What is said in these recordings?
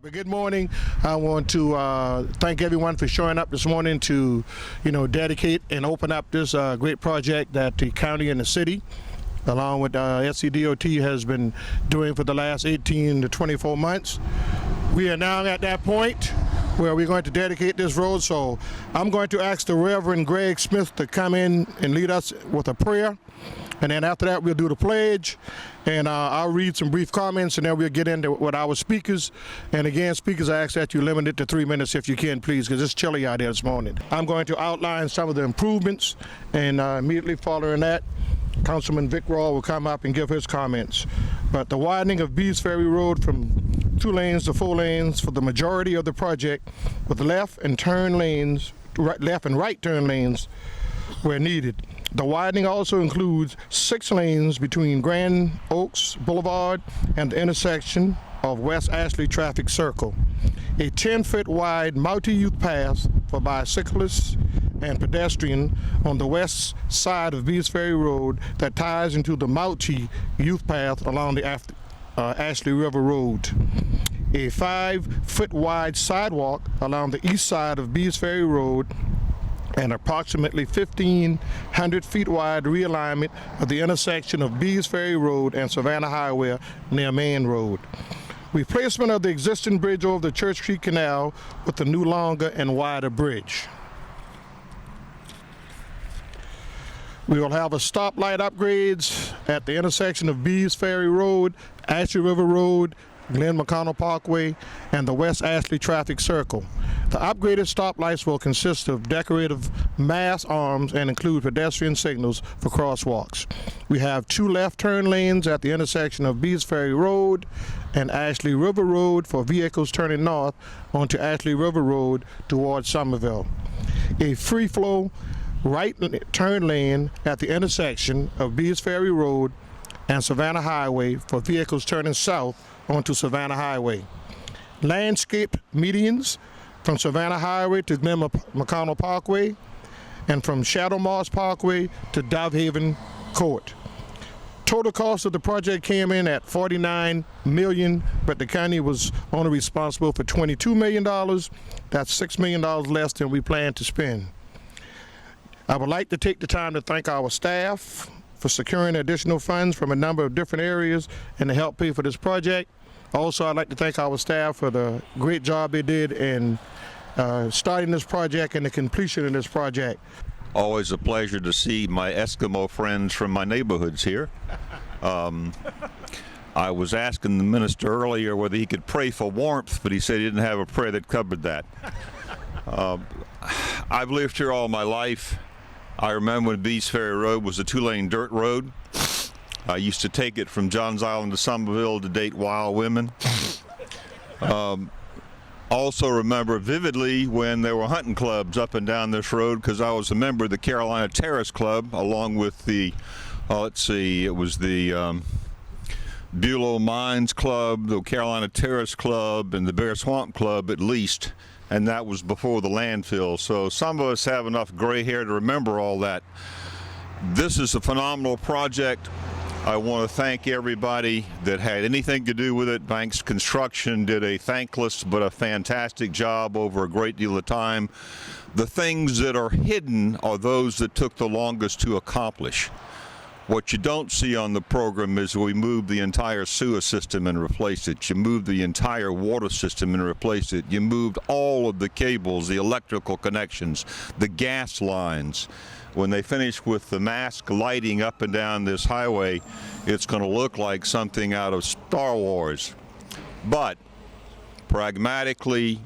Good morning. I want to thank everyone for showing up this morning to, dedicate and open up this great project that the county and the city, along with SCDOT, has been doing for the last 18 to 24 months. We are now at that point where we're going to dedicate this road. So I'm going to ask the Reverend Greg Smith to come in and lead us with a prayer. And then after that, we'll do the pledge, and I'll read some brief comments, and then we'll get into with our speakers. And again, speakers, I ask that you limit it to 3 minutes if you can, please, because it's chilly out there this morning. I'm going to outline some of the improvements, and immediately following that, Councilman Vic Raw will come up and give his comments. But the widening of Bees Ferry Road from 2 lanes to 4 lanes for the majority of the project, with left and right turn lanes where needed. The widening also includes 6 lanes between Grand Oaks Boulevard and the intersection of West Ashley Traffic Circle. A 10-foot wide multi-use path for bicyclists and pedestrian on the west side of Bees Ferry Road that ties into the multi-use path along the Ashley River Road. A 5-foot wide sidewalk along the east side of Bees Ferry Road, and approximately 1,500 feet wide realignment of the intersection of Bees Ferry Road and Savannah Highway near Main Road. Replacement of the existing bridge over the Church Creek Canal with a new longer and wider bridge. We will have a stoplight upgrades at the intersection of Bees Ferry Road, Ashley River Road, Glen McConnell Parkway, and the West Ashley Traffic Circle. The upgraded stoplights will consist of decorative mass arms and include pedestrian signals for crosswalks. We have 2 left turn lanes at the intersection of Bees Ferry Road and Ashley River Road for vehicles turning north onto Ashley River Road towards Somerville. A free flow right turn lane at the intersection of Bees Ferry Road and Savannah Highway for vehicles turning south onto Savannah Highway. Landscaped medians from Savannah Highway to Glen McConnell Parkway, and from Shadow Moss Parkway to Dove Haven Court. Total cost of the project came in at $49 million, but the county was only responsible for $22 million. That's $6 million less than we planned to spend. I would like to take the time to thank our staff for securing additional funds from a number of different areas and to help pay for this project. Also, I'd like to thank our staff for the great job they did in starting this project and the completion of this project. Always a pleasure to see my Eskimo friends from my neighborhoods here. I was asking the minister earlier whether he could pray for warmth, but he said he didn't have a prayer that covered that. I've lived here all my life. I remember when Bees Ferry Road was a 2-lane dirt road. I used to take it from Johns Island to Somerville to date wild women. Also remember vividly when there were hunting clubs up and down this road, because I was a member of the Carolina Terrace Club, along with the, it was the Bulow Mines Club, the Carolina Terrace Club, and the Bear Swamp Club at least, and that was before the landfill. So some of us have enough gray hair to remember all that. This is a phenomenal project. I want to thank everybody that had anything to do with it. Banks Construction did a thankless but a fantastic job over a great deal of time. The things that are hidden are those that took the longest to accomplish. What you don't see on the program is we moved the entire sewer system and replaced it. You moved the entire water system and replaced it. You moved all of the cables, the electrical connections, the gas lines. When they finish with the mask lighting up and down this highway, it's going to look like something out of Star Wars. But pragmatically,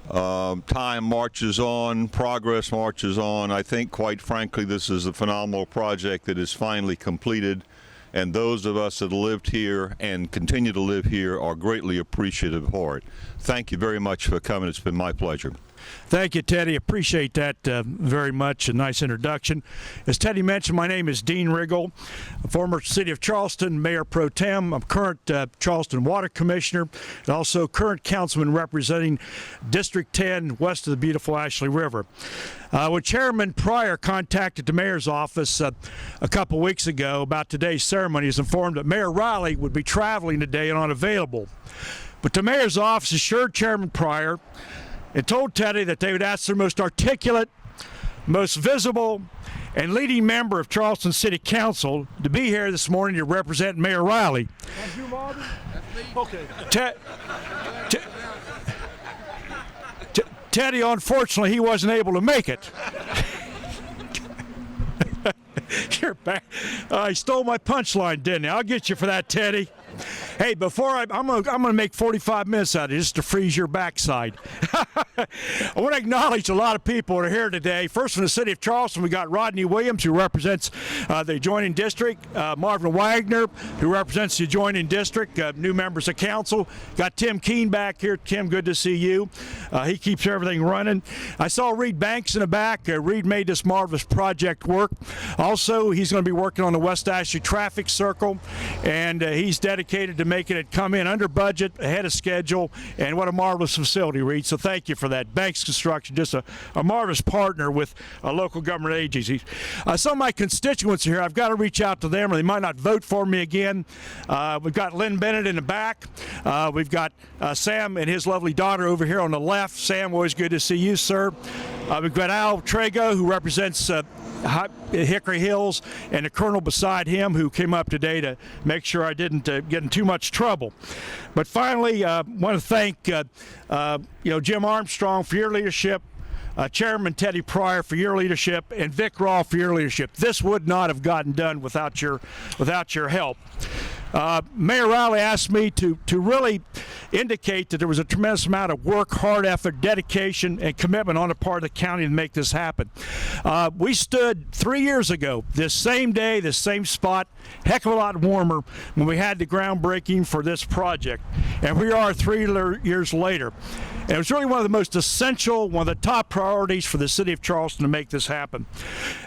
time marches on, progress marches on. I think, quite frankly, this is a phenomenal project that is finally completed, and those of us that lived here and continue to live here are greatly appreciative for it. Thank you very much for coming. It's been my pleasure. Thank you, Teddy. Appreciate that very much. A nice introduction. As Teddy mentioned, my name is Dean Riggle, former City of Charleston Mayor Pro Tem. I'm current Charleston Water Commissioner and also current councilman representing District 10 west of the beautiful Ashley River. When Chairman Pryor contacted the mayor's office a couple weeks ago about today's ceremony, he was informed that Mayor Riley would be traveling today and unavailable. But the mayor's office assured Chairman Pryor and told Teddy that they would ask their most articulate, most visible, and leading member of Charleston City Council to be here this morning to represent Mayor Riley. That's you, Marvin? That's me. Okay. Teddy, unfortunately, he wasn't able to make it. You're back. He stole my punchline, didn't he? I'll get you for that, Teddy. Hey, before I'm gonna make 45 minutes out of it just to freeze your backside. I want to acknowledge a lot of people that are here today. First, from the city of Charleston, we got Rodney Williams, who represents the adjoining district. Marvin Wagner, who represents the adjoining district. New members of council. Got Tim Keene back here. Tim, good to see you. He keeps everything running. I saw Reed Banks in the back. Reed made this marvelous project work. Also, he's going to be working on the West Ashley traffic circle, and he's dedicated to making it come in under budget, ahead of schedule, and what a marvelous facility, Reed. So thank you for that. Banks Construction, just a marvelous partner with local government agencies. Some of my constituents are here. I've got to reach out to them, or they might not vote for me again. We've got Lynn Bennett in the back. We've got Sam and his lovely daughter over here on the left. Sam, always good to see you, sir. We've got Al Trago, who represents Hickory Hills, and the colonel beside him, who came up today to make sure I didn't get in too much trouble. But finally, I want to thank Jim Armstrong for your leadership, Chairman Teddy Pryor for your leadership, and Vic Raw for your leadership. This would not have gotten done without your help. Mayor Riley asked me to really indicate that there was a tremendous amount of work, hard effort, dedication, and commitment on the part of the county to make this happen. We stood 3 years ago, this same day, this same spot, heck of a lot warmer, when we had the groundbreaking for this project. And we are 3 years later. And it was really one of the most essential, one of the top priorities for the city of Charleston to make this happen.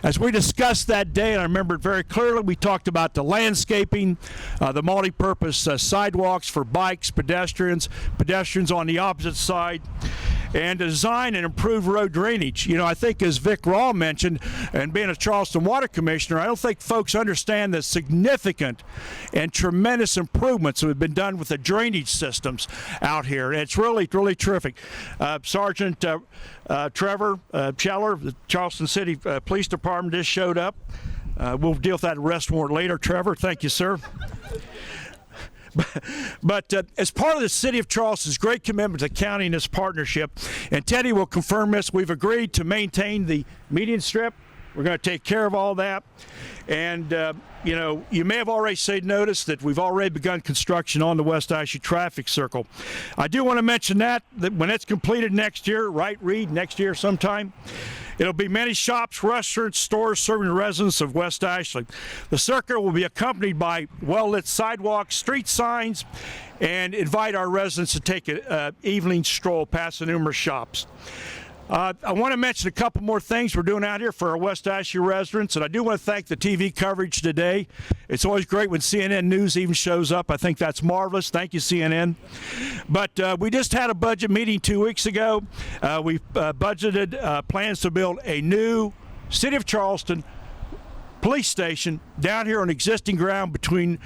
As we discussed that day, and I remember it very clearly, we talked about the landscaping, the multi-purpose sidewalks for bikes, pedestrians on the opposite side, and design and improve road drainage. You know, I think as Vic Raw mentioned, and being a Charleston Water Commissioner, I don't think folks understand the significant and tremendous improvements that have been done with the drainage systems out here. And it's really, really terrific. Sergeant Trevor Scheller, the Charleston City Police Department, just showed up. We'll deal with that arrest warrant later. Trevor, thank you, sir. But as part of the city of Charleston's great commitment to the county in this partnership, and Teddy will confirm this, we've agreed to maintain the median strip. We're going to take care of all that. And, you may have already noticed that we've already begun construction on the West Ashley traffic circle. I do want to mention that when it's completed next year, right, Reed, next year sometime, it'll be many shops, restaurants, stores serving the residents of West Ashley. The circle will be accompanied by well-lit sidewalks, street signs, and invite our residents to take an evening stroll past the numerous shops. I want to mention a couple more things we're doing out here for our West Ashley residents, and I do want to thank the TV coverage today. It's always great when CNN News even shows up. I think that's marvelous. Thank you, CNN. But we just had a budget meeting 2 weeks ago. We budgeted plans to build a new City of Charleston police station down here on existing ground between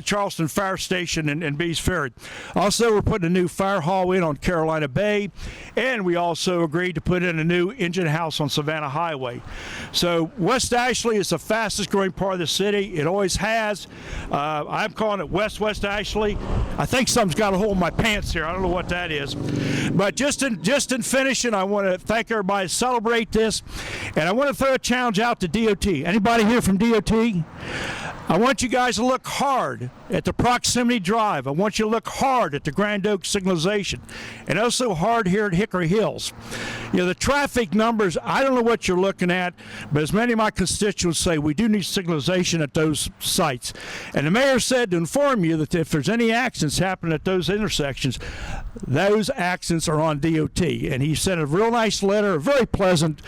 Charleston Fire Station and Bees Ferry. Also, we're putting a new fire hall in on Carolina Bay, and we also agreed to put in a new engine house on Savannah Highway. So West Ashley is the fastest growing part of the city. It always has. I'm calling it West Ashley. I think something's got a hole in my pants here. I don't know what that is. But just in finishing, I want to thank everybody to celebrate this, and I want to throw a challenge out to DOT. Anybody here from DOT? I want you guys to look hard at the proximity drive. I want you to look hard at the Grand Oaks signalization, and also hard here at Hickory Hills. You know, the traffic numbers, I don't know what you're looking at, but as many of my constituents say, we do need signalization at those sites. And the mayor said to inform you that if there's any accidents happening at those intersections, those accidents are on DOT. And he sent a real nice letter, a very pleasant,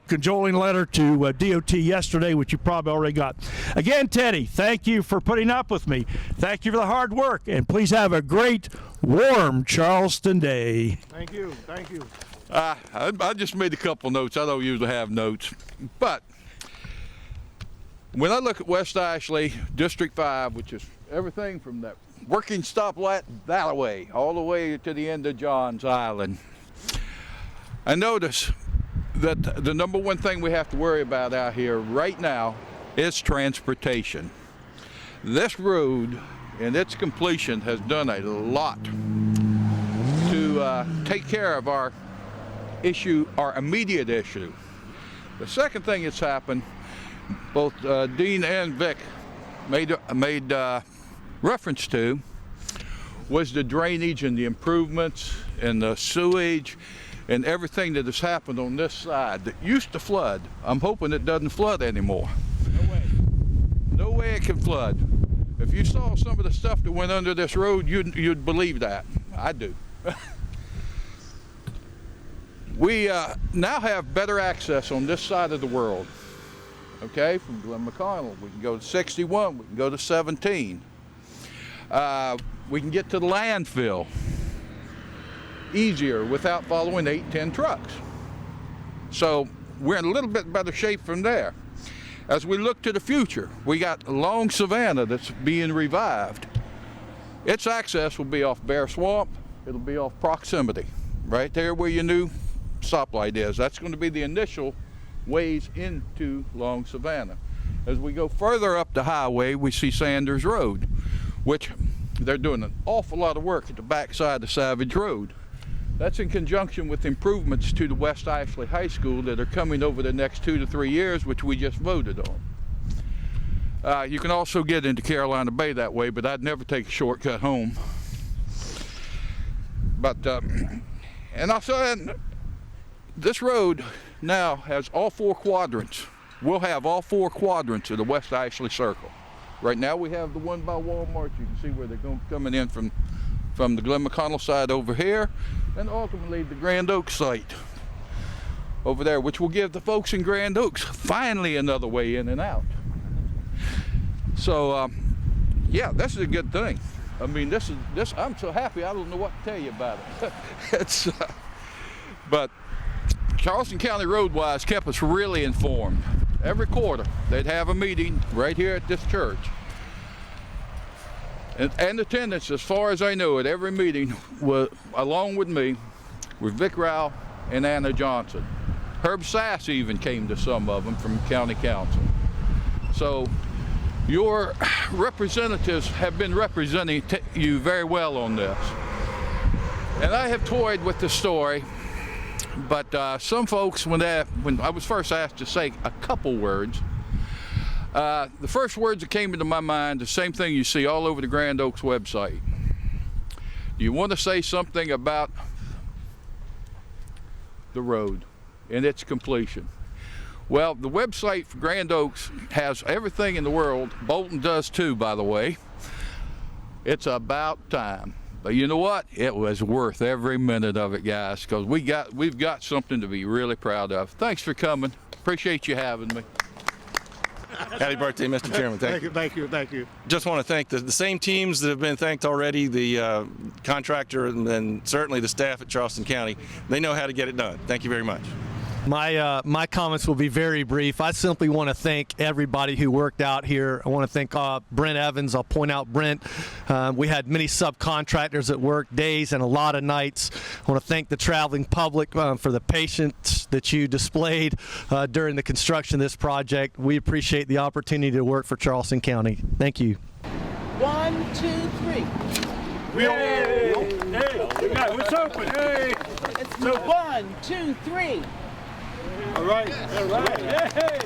cajoling letter to DOT yesterday, which you probably already got. Again, Teddy, thank you for putting up with me. Thank you for the hard work, and please have a great, warm Charleston day. Thank you. Thank you. I just made a couple notes. I don't usually have notes. But when I look at West Ashley, District 5, which is everything from that working stoplight that way, all the way to the end of Johns Island. I notice that the number one thing we have to worry about out here right now is transportation. This road and its completion has done a lot to take care of our issue, our immediate issue. The second thing that's happened, both Dean and Vic made reference to, was the drainage and the improvements and the sewage and everything that has happened on this side that used to flood. I'm hoping it doesn't flood anymore. No way. No way it can flood. If you saw some of the stuff that went under this road, you'd believe that. I do. We now have better access on this side of the world. Okay, from Glen McConnell, we can go to 61, we can go to 17. We can get to the landfill easier without following 8, 10 trucks. So we're in a little bit better shape from there. As we look to the future, we got Long Savannah that's being revived. Its access will be off Bear Swamp. It'll be off Proximity, right there where your new stoplight is. That's going to be the initial ways into Long Savannah. As we go further up the highway, we see Sanders Road, which they're doing an awful lot of work at the backside of Savage Road. That's in conjunction with improvements to the West Ashley High School that are coming over the next 2 to 3 years, which we just voted on. You can also get into Carolina Bay that way, but I'd never take a shortcut home. But, and also, this road now has all 4 quadrants. We'll have all 4 quadrants of the West Ashley Circle. Right now we have the one by Walmart. You can see where they're coming in from the Glen McConnell side over here, and ultimately the Grand Oaks site over there, which will give the folks in Grand Oaks finally another way in and out. So, yeah, this is a good thing. I mean, this I'm so happy, I don't know what to tell you about it. But Charleston County Roadwise kept us really informed. Every quarter, they'd have a meeting right here at this church. And attendance, as far as I know, at every meeting, was, along with me, were Vic Rao and Anna Johnson. Herb Sass even came to some of them from county council. So your representatives have been representing you very well on this. And I have toyed with the story, but some folks, when I was first asked to say a couple words, the first words that came into my mind, the same thing you see all over the Grand Oaks website. Do you want to say something about the road and its completion? Well, the website for Grand Oaks has everything in the world. Bolton does too, by the way. It's about time. But you know what? It was worth every minute of it, guys, because we've got something to be really proud of. Thanks for coming. Appreciate you having me. Happy birthday, Mr. Chairman. Thank you. Thank you. Just want to thank the same teams that have been thanked already, the contractor and then certainly the staff at Charleston County. They know how to get it done. Thank you very much. My comments will be very brief. I simply want to thank everybody who worked out here. I want to thank Brent Evans. I'll point out Brent. We had many subcontractors that worked days and a lot of nights. I want to thank the traveling public for the patience that you displayed during the construction of this project. We appreciate the opportunity to work for Charleston County. Thank you. 1, 2, 3. Hey, it's open. Hey. It's 1, 2, 3. All right. Hey.